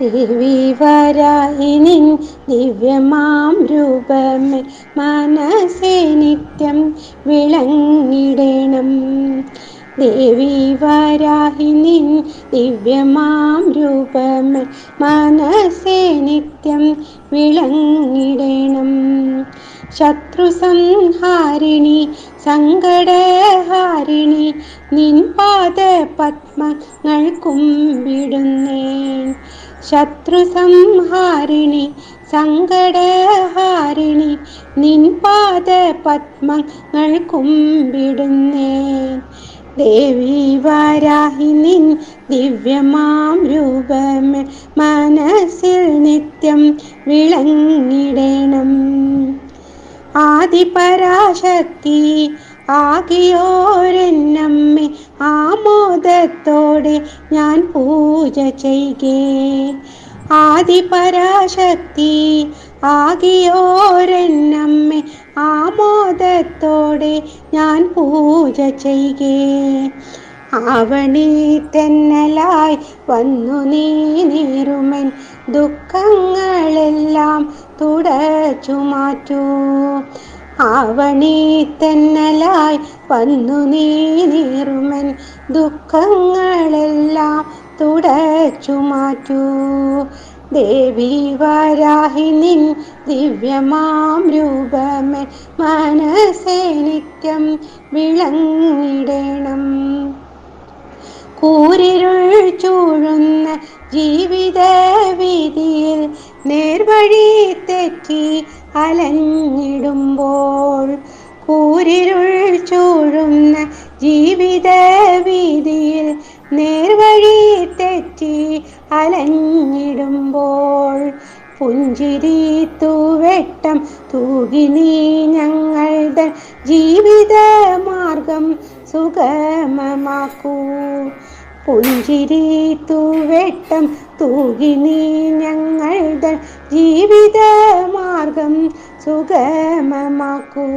ദേവി വരാഹിനിൻ ദിവ്യമാം രൂപമേ മനസ്സേ നിത്യം വിളങ്ങിടണം. ദേവി വരാഹിനിൻ ദിവ്യമാം രൂപമേ മനസ്സേ നിത്യം വിളങ്ങിടണം. ശത്രു സംഹാരിണി സങ്കടഹാരിണി നിൻ പാദ പത്മങ്ങൾ കുമ്പിടുന്നേൻ. ശത്രു സംഹാരിണി സങ്കടഹാരിണി നിൻ പാദ പത്മങ്ങൾ കുമ്പിടുന്നേൻ. ദേവി വരാഹിനിൻ ദിവ്യമാം രൂപമേ മനസ്സിൽ നിത്യം വിളങ്ങിടണം. ആദിപരാശക്തി ആകിയോരെന്നമ്മേ ആമോദത്തോടെ ഞാൻ പൂജ ചെയ്യേ. ആദിപരാശക്തി ആകിയോരെന്നമ്മേ ആമോദത്തോടെ ഞാൻ പൂജ ചെയ്യേ. ആവണി തെന്നലായി വന്നു നീ നീറുമെൻ ദുഃഖങ്ങളെല്ലാം തുടച്ചു മാറ്റൂ. ആവണി തെന്നലായി വന്നു നീ നീറുമെൻ ദുഃഖങ്ങളെല്ലാം തുടച്ചു മാറ്റൂ. ദേവി വരാഹിനിൻ ദിവ്യമാം രൂപമേ മനസ്സേ നിത്യം വിളങ്ങിടണം. കൂരിരുൾ ചൂഴുന്ന ജീവിത വീതിയിൽ നേർവഴി തെറ്റി അലഞ്ഞിടുമ്പോൾ. കൂരിരുൾ ചൂഴുന്ന ജീവിത വീതിയിൽ നേർവഴി തെറ്റി അലഞ്ഞിടുമ്പോൾ. പുഞ്ചിരി തൂവെട്ടം തൂകി നീ ഞങ്ങളുടെ ജീവിത മാർഗം സുഗമമാക്കൂ. പുഞ്ചിരി തൂവെട്ടം തൂകി നീ ഞങ്ങളുടെ ജീവിത മാർഗം സുഗമമാക്കൂ.